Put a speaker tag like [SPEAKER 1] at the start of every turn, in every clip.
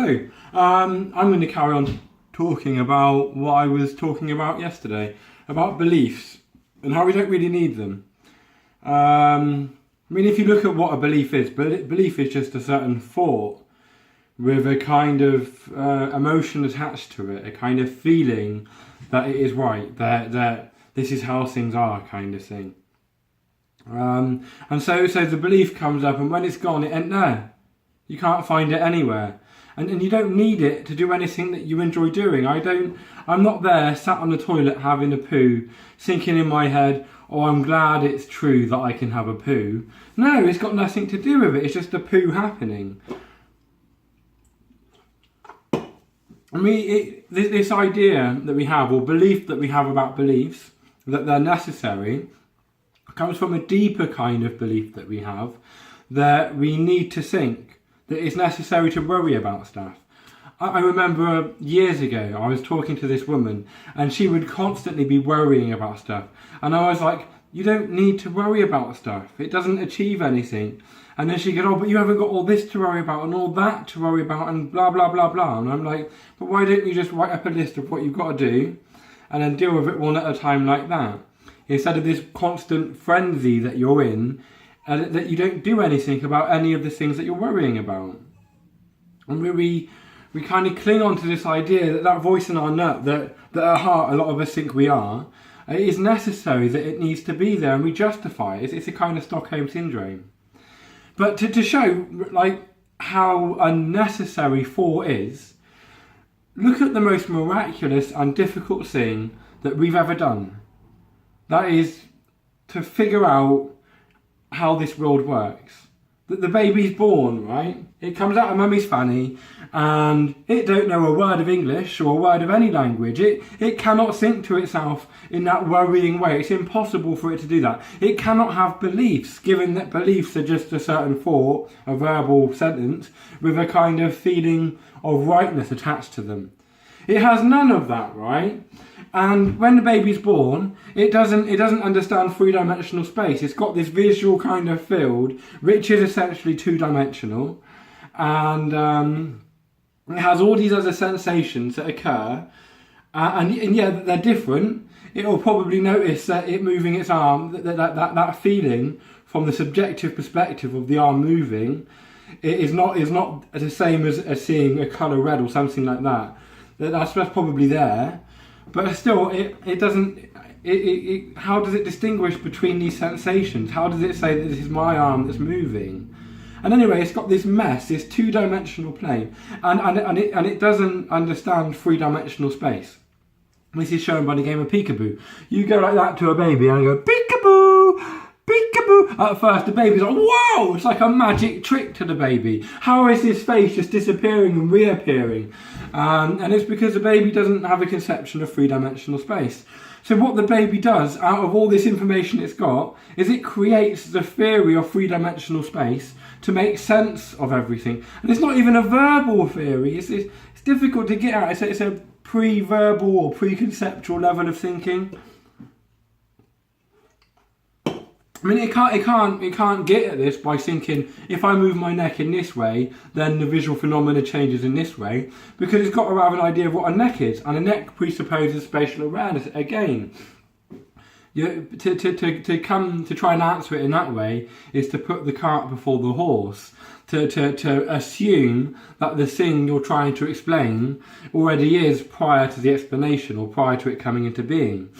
[SPEAKER 1] So, I'm going to carry on talking about what I was talking about yesterday, about beliefs and how we don't really need them. I mean, if you look at what a belief is, belief is just a certain thought with a kind of emotion attached to it, a kind of feeling that it is right, that this is how things are, kind of thing. And so the belief comes up, and when it's gone, it ain't there. You can't find it anywhere. And you don't need it to do anything that you enjoy doing. I'm not there sat on the toilet having a poo, thinking in my head, oh, I'm glad it's true that I can have a poo. No, it's got nothing to do with it. It's just a poo happening. I mean, this idea that we have, or belief that we have about beliefs, that they're necessary, comes from a deeper kind of belief that we have, that we need to think, that it's necessary to worry about stuff. I remember years ago, I was talking to this woman, and she would constantly be worrying about stuff. And I was like, you don't need to worry about stuff. It doesn't achieve anything. And then she'd go, oh, but you haven't got all this to worry about and all that to worry about and blah, blah, blah, blah. And I'm like, but why don't you just write up a list of what you've got to do and then deal with it one at a time like that? Instead of this constant frenzy that you're in, that you don't do anything about any of the things that you're worrying about. And we kind of cling on to this idea that voice in our nut, that at heart a lot of us think we are, it is necessary, that it needs to be there, and we justify it. It's a kind of Stockholm syndrome. But to show like how unnecessary thought is, look at the most miraculous and difficult thing that we've ever done. That is to figure out how this world works. That the baby's born, right? It comes out of mummy's fanny and it don't know a word of English or a word of any language. It cannot think to itself in that worrying way. It's impossible for it to do that. It cannot have beliefs, given that beliefs are just a certain thought, a verbal sentence, with a kind of feeling of rightness attached to them. It has none of that, right? And when the baby's born, it doesn't understand three-dimensional space. It's got this visual kind of field, which is essentially two-dimensional, and it has all these other sensations that occur, and yeah, they're different. It will probably notice that it moving its arm, that feeling from the subjective perspective of the arm moving, it is not the same as seeing a colour red or something like that. That's probably there. But still, it doesn't. How does it distinguish between these sensations? How does it say that this is my arm that's moving? And anyway, it's got this mess, this two-dimensional plane, and it doesn't understand three-dimensional space. This is shown by the game of peekaboo. You go like that to a baby, and you go peekaboo. Peekaboo! At first, the baby's like, whoa! It's like a magic trick to the baby. How is this face just disappearing and reappearing? And it's because the baby doesn't have a conception of three-dimensional space. So what the baby does, out of all this information it's got, is it creates the theory of three-dimensional space to make sense of everything. And it's not even a verbal theory. It's difficult to get at. It's a pre-verbal or pre-conceptual level of thinking. I mean, it can't get at this by thinking, if I move my neck in this way, then the visual phenomena changes in this way, because it's got to have an idea of what a neck is, and a neck presupposes spatial awareness. Again, to try and answer it in that way is to put the cart before the horse, to assume that the thing you're trying to explain already is prior to the explanation or prior to it coming into being.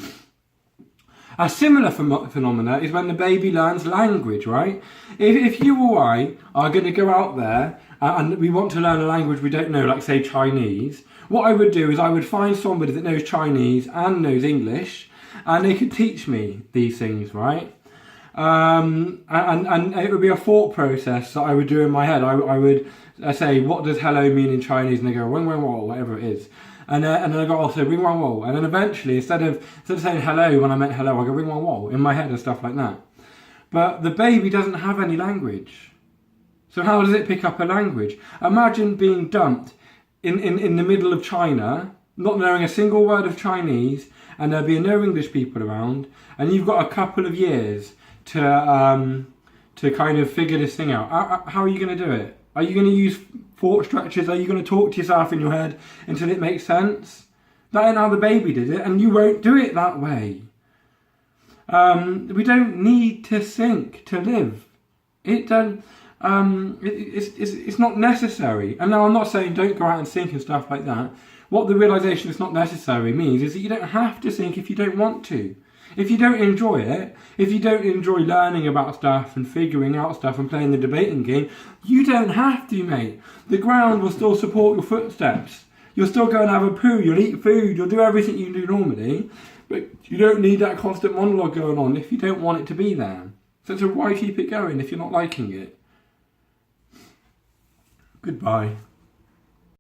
[SPEAKER 1] A similar phenomena is when the baby learns language, right? If you or I are going to go out there and we want to learn a language we don't know, like say Chinese, what I would do is I would find somebody that knows Chinese and knows English, and they could teach me these things, right? And it would be a thought process that I would do in my head. I would say, what does hello mean in Chinese? And they go, weng weng wo, whatever it is. And then I got also ring wang wo, and then eventually instead of saying hello when I meant hello, I go ring wang wo in my head and stuff like that. But the baby doesn't have any language, so how does it pick up a language? Imagine being dumped in the middle of China, not knowing a single word of Chinese, and there being no English people around, and you've got a couple of years to kind of figure this thing out. How are you going to do it? Are you going to use thought structures? Are you going to talk to yourself in your head until it makes sense? That ain't how the baby did it, and you won't do it that way. We don't need to think to live. It's not necessary. And now I'm not saying don't go out and think and stuff like that. What the realisation it's not necessary means is that you don't have to think if you don't want to. If you don't enjoy it, if you don't enjoy learning about stuff and figuring out stuff and playing the debating game, you don't have to, mate. The ground will still support your footsteps. You'll still go and have a poo, you'll eat food, you'll do everything you do normally, but you don't need that constant monologue going on if you don't want it to be there. So why keep it going if you're not liking it? Goodbye.